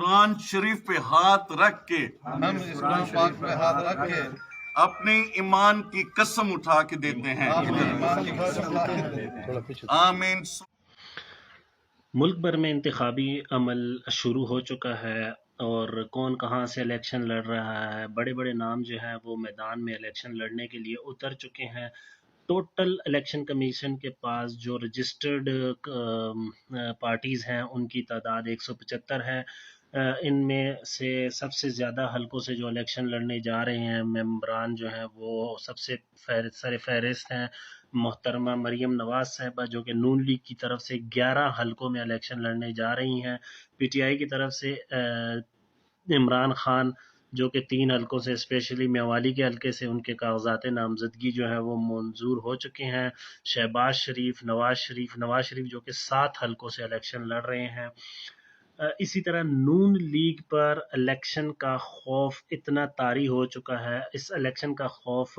कुरान शरीफ पे हाथ रख के अपने ईमान की कसम उठा के देते हैं। आमीन। मुल्क भर में इंतखाबी अमल शुरू हो चुका है और कौन कहाँ से इलेक्शन लड़ रहा है, बड़े बड़े नाम जो हैं वो मैदान में इलेक्शन लड़ने के लिए उतर चुके हैं। टोटल इलेक्शन कमीशन के पास जो रजिस्टर्ड पार्टीज़ हैं उनकी तादाद 175 है। इनमें से सबसे ज़्यादा हलकों से जो इलेक्शन लड़ने जा रहे हैं मेंबरान जो हैं वो सबसे सर फहरिस्त हैं मोहतरमा मरीम नवाज साहिबा, जो कि नून लीग की तरफ से 11 हलकों में इलेक्शन लड़ने जा रही हैं। पीटीआई की तरफ से इमरान खान जो कि 3 हलकों से स्पेशली मेवाली के हलके से उनके कागजात नामजदगी जो है वो मंजूर हो चुके हैं। शहबाज शरीफ, नवाज शरीफ जो कि 7 हलकों से इलेक्शन लड़ रहे हैं। इसी तरह नून लीग पर इलेक्शन का खौफ इतना तारी हो चुका है, इस इलेक्शन का खौफ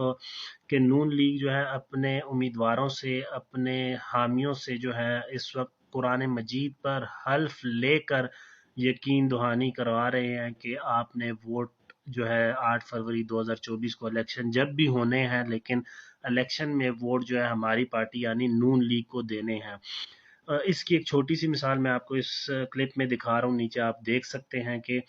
कि नून लीग जो है अपने उम्मीदवारों से, अपने हामियों से जो है इस वक्त कुरान मजीद पर हल्फ लेकर यकीन दहानी करवा रहे हैं कि आपने वोट जो है 8 फरवरी 2024 को इलेक्शन जब भी होने हैं, लेकिन इलेक्शन में वोट जो है हमारी पार्टी यानी नून लीग को देने हैं। इसकी एक छोटी सी मिसाल मैं आपको इस क्लिप में दिखा रहा हूँ, नीचे आप देख सकते हैं कि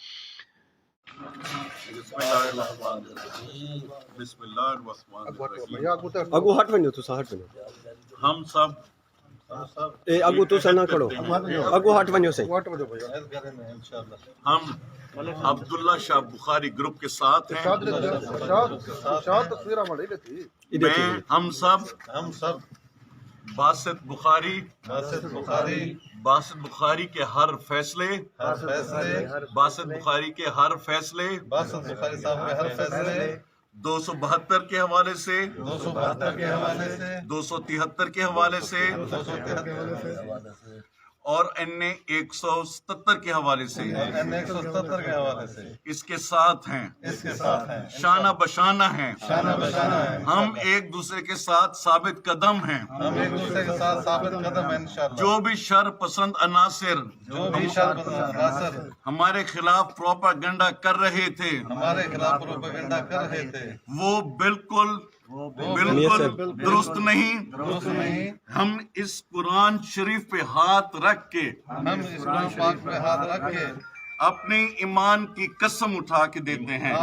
हम सब अगू तो सना करो अगू हट वञो से हम अब्दुल्ला शाह बुखारी ग्रुप के साथ हैं। हम सब बासित बुखारी के हर फैसले बासित बुखारी के हर फैसले 272 के हवाले से 273 के हवाले से और NA 177 के हवाले से इसके साथ हैं, शाना बशाना हैं। हम एक दूसरे के साथ साबित कदम हैं। जो भी शर पसंद अनासिर हमारे खिलाफ प्रोपेगेंडा कर रहे थे वो बिल्कुल दुरुस्त नहीं। हम इस कुरान शरीफ पे हाथ रख के अपने ईमान की कसम उठा के देते हैं।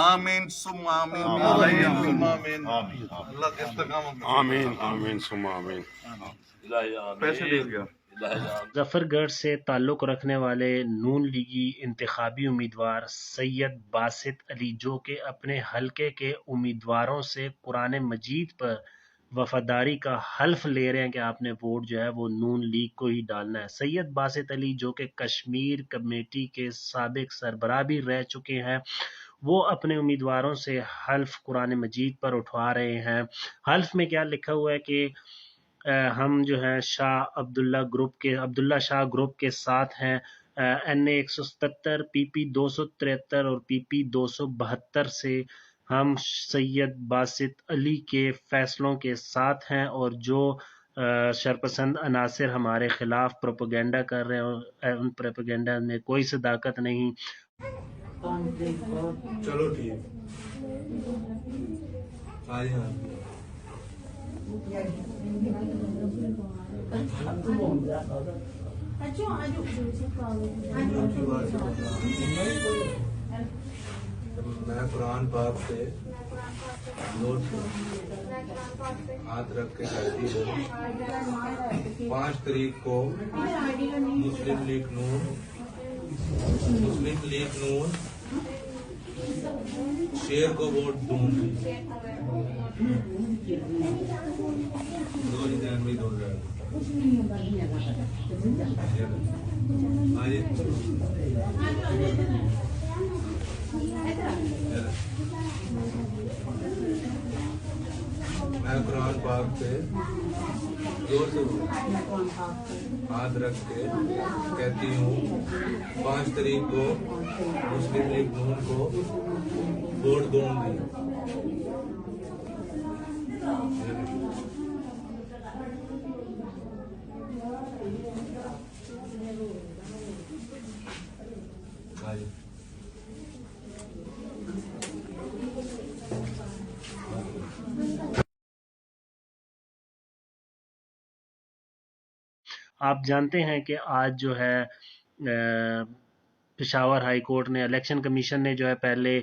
आमीन सुम्मा आमीन। पैसे दे दिया। जफरगढ़ से ताल्लुक़ रखने वाले नून लीगी इंतखाबी उम्मीदवार सैयद बासित अली जो कि अपने हलके के उम्मीदवारों से कुरान मजीद पर वफादारी का हल्फ ले रहे हैं कि आपने वोट जो है वो नून लीग को ही डालना है। सैयद बासित अली जो कि कश्मीर कमेटी के साबिक सरबराह भी रह चुके हैं, वो अपने उम्मीदवारों से हल्फ कुरान मजीद पर उठवा रहे हैं। हल्फ में क्या लिखा हुआ है कि हम जो है अब्दुल्ला शाह ग्रुप के साथ हैं। NA 177, PP 273 और PP 272 से हम सैयद बासित अली के फैसलों के साथ हैं और जो शरपसंद अनासिर हमारे खिलाफ प्रोपेगेंडा कर रहे हैं उन प्रोपेगेंडा में कोई सदाकत नहीं। चलो ठीक मैं कुरान पाक से हाथ रख के कहती हूँ 5 तारीख को मुस्लिम लीग नून शेर को वोट दूंगी। मैं कुरान पाक से जोर से हाथ रख के कहती हूँ 5 तारीख को मुस्लिम लीग नून को वोट दूंगी। آپ جانتے ہیں کہ آج جو ہے پشاور ہائی کورٹ نے الیکشن کمیشن نے جو ہے پہلے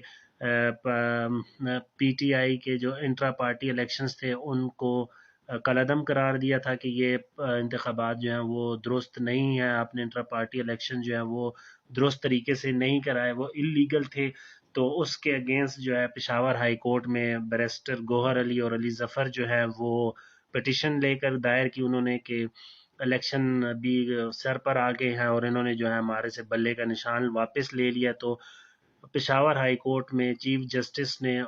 پی ٹی آئی کے جو انٹرا پارٹی الیکشنز تھے ان کو کالعدم قرار دیا تھا کہ یہ انتخابات جو ہیں وہ درست نہیں ہیں، اپنے انٹرا پارٹی الیکشن جو ہیں وہ درست طریقے سے نہیں کرائے، وہ اللیگل تھے. تو اس کے اگینسٹ جو ہے پشاور ہائی کورٹ میں بیرسٹر گوہر علی اور علی ظفر جو ہے وہ پٹیشن لے کر دائر کی انہوں نے کہ الیکشن ابھی سر پر آ گئے ہیں اور انہوں نے جو ہے ہمارے سے بلے کا نشان واپس لے لیا. تو پشاور ہائی کورٹ میں چیف جسٹس نے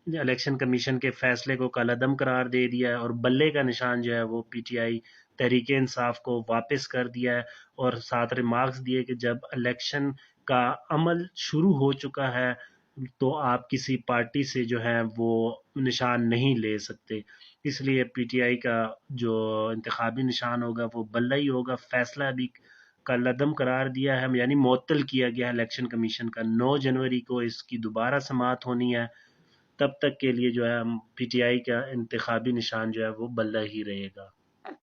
الیکشن کمیشن کے فیصلے کو کالعدم قرار دے دیا ہے اور بلے کا نشان جو ہے وہ P T I Tehreek Insaf کو واپس کر دیا ہے، اور ساتھ ریمارکس دیے کہ جب الیکشن کا عمل شروع ہو چکا ہے تو آپ کسی پارٹی سے جو ہے وہ نشان نہیں لے سکتے. اس لیے پی ٹی آئی کا جو انتخابی نشان ہوگا وہ بلہ ہی ہوگا. فیصلہ ابھی کالعدم قرار دیا ہے، یعنی معطل کیا گیا ہے الیکشن کمیشن کا. 9 جنوری کو اس کی دوبارہ سماعت ہونی ہے، تب تک کے لیے جو ہے پی ٹی آئی کا انتخابی نشان جو ہے وہ بلہ ہی رہے گا.